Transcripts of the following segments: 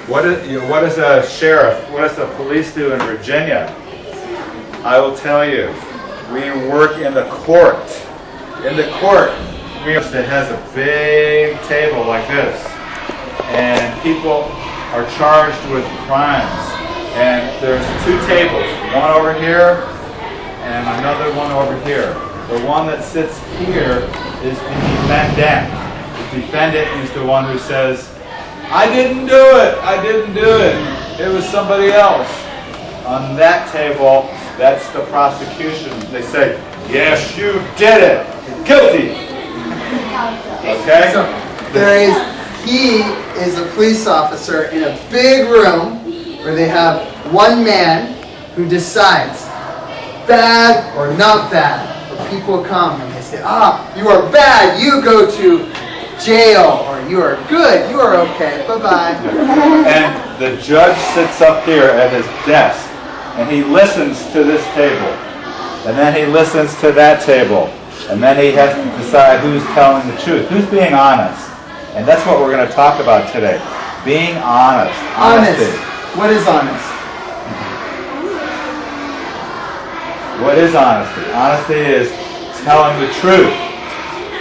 What does a sheriff, what does the police do in Virginia? I will tell you. We work in the court. In the court, that has a big table like this. And people are charged with crimes. And there's two tables, one over here and another one over here. The one that sits here is the defendant. The defendant is the one who says, I didn't do it, I didn't do it. It was somebody else. On that table, that's the prosecution. They say, yes, you did it. You're guilty. Okay? So he is a police officer in a big room where they have one man who decides bad or not bad. Where people come and they say, you are bad, you go to jail, or you are good, you are okay, bye-bye. And the judge sits up here at his desk and he listens to this table. And then he listens to that table. And then he has to decide who's telling the truth, who's being honest. And that's what we're going to talk about today. Being honest. Honesty. What is honest? What is honesty? Honesty is telling the truth.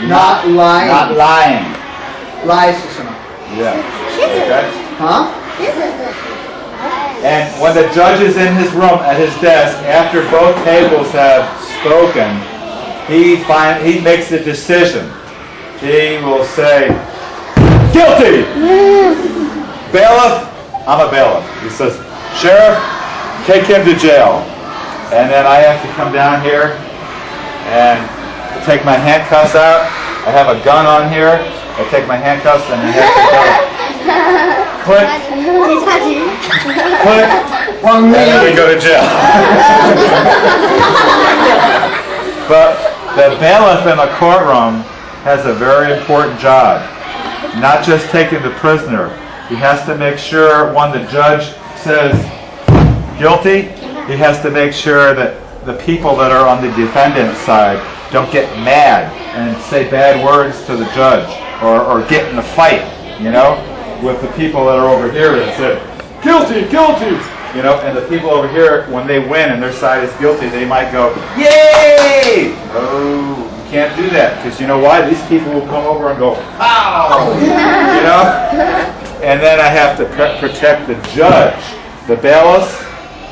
Not lying. Not lying. Lies是什么? Yeah. Okay. Huh? And when the judge is in his room at his desk, after both tables have spoken, he makes a decision. He will say, guilty! Bailiff, I'm a bailiff. He says, sheriff, take him to jail. And then I have to come down here and take my handcuffs out. I have a gun on here. I take my handcuffs and you have to go. Click. Click. And then we go to jail. But the bailiff in the courtroom has a very important job. Not just taking the prisoner. He has to make sure when the judge says guilty, he has to make sure that the people that are on the defendant's side don't get mad and say bad words to the judge or get in a fight, with the people that are over here that say, guilty, guilty! And the people over here, when they win and their side is guilty, they might go, yay! Oh, you can't do that, because you know why? These people will come over and go, ow! And then I have to protect the judge. The bailiffs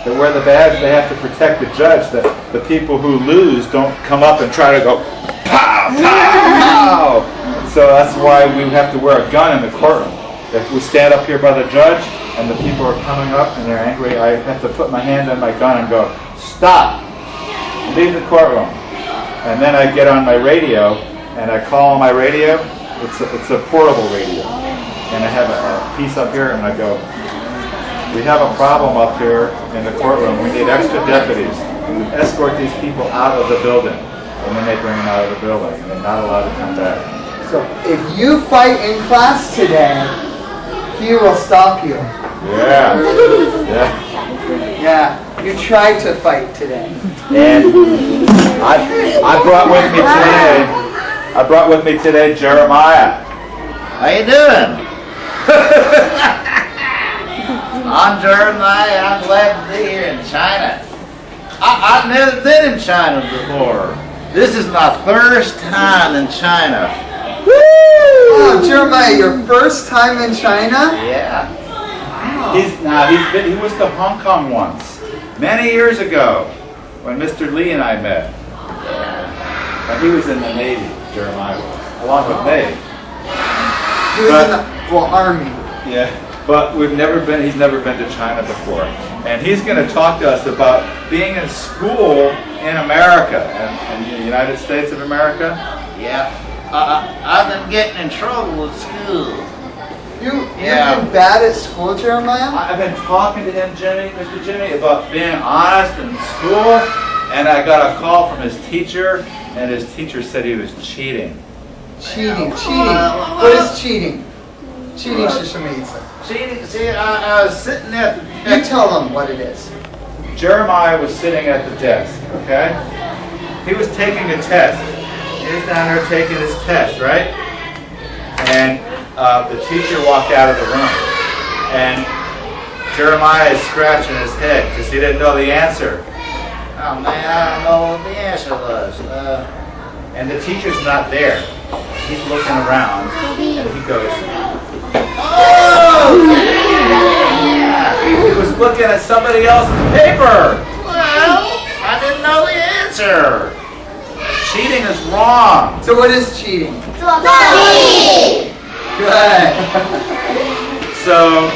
that wear the badge, they have to protect the judge, that the people who lose don't come up and try to go, pow, pow, pow! So that's why we have to wear a gun in the courtroom. If we stand up here by the judge and the people are coming up and they're angry, I have to put my hand on my gun and go, stop, leave the courtroom. And then I get on my radio and I call on my radio. It's a portable radio. And I have a piece up here and I go, we have a problem up here in the courtroom. We need extra deputies to escort these people out of the building. And then they bring them out of the building and they're not allowed to come back. So if you fight in class today, he will stop you. Yeah. Yeah. Yeah. You tried to fight today. And I brought with me today Jeremiah. How you doing? I'm Jeremiah. I'm glad to be here in China. I've never been in China before. This is my first time in China. Woo! Oh, Jeremiah, your first time in China? Yeah. Wow. He was to Hong Kong once, many years ago, when Mr. Lee and I met. And he was in the Navy, Jeremiah was, along with me. He was in the Army. Yeah, but he's never been to China before. And he's going to talk to us about being in school in America, in the United States of America. Yeah. I've been getting in trouble at school. You've been bad at school, Jeremiah? I've been talking to him, Mr. Jimmy, about being honest in school, and I got a call from his teacher, and his teacher said he was cheating. Cheating. What is cheating? Cheating is Cheating, see, I was sitting at the desk. You tell them what it is. Jeremiah was sitting at the desk, okay? He was taking a test. He was down there taking his test, right? And the teacher walked out of the room. And Jeremiah is scratching his head because he didn't know the answer. Oh man, I don't know what the answer was. And the teacher's not there. He's looking around and he goes, oh! Yeah. He was looking at somebody else's paper. Well, I didn't know the answer. Cheating is wrong. So what is cheating? Study. Good. So,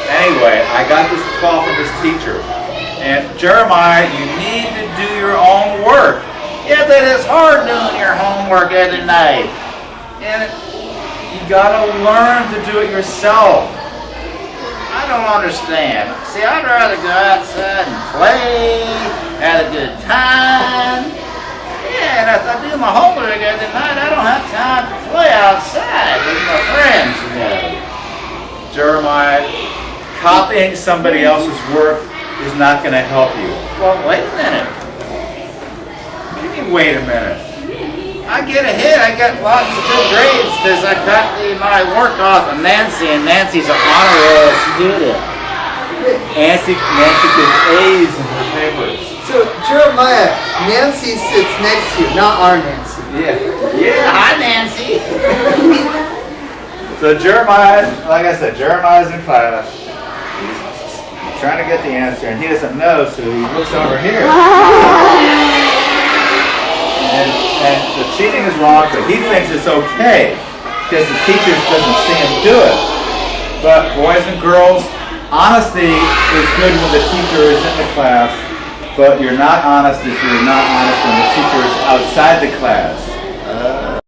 anyway, I got this call from his teacher. And Jeremiah, you need to do your own work. Yeah, but it's hard doing your homework every night. And you gotta learn to do it yourself. I don't understand. See, I'd rather go outside and play, have a good time. Yeah, and if I do my homework every night, I don't have time to play outside with my friends, you know. Jeremiah, copying somebody else's work is not gonna help you. Well, wait a minute. What do you mean, wait a minute? I get ahead. I got lots of good grades because I got my work off of Nancy, and Nancy's an honor roll student. Nancy gets A's in her papers. So Jeremiah, Nancy sits next to you, not our Nancy. Yeah. Hi, Nancy. So Jeremiah, like I said, Jeremiah's in class. He's trying to get the answer, and he doesn't know, so he looks over here. And the cheating is wrong, but he thinks it's okay because the teacher doesn't see him do it. But boys and girls, honesty is good when the teacher is in the class, but you're not honest if you're not honest when the teacher is outside the class.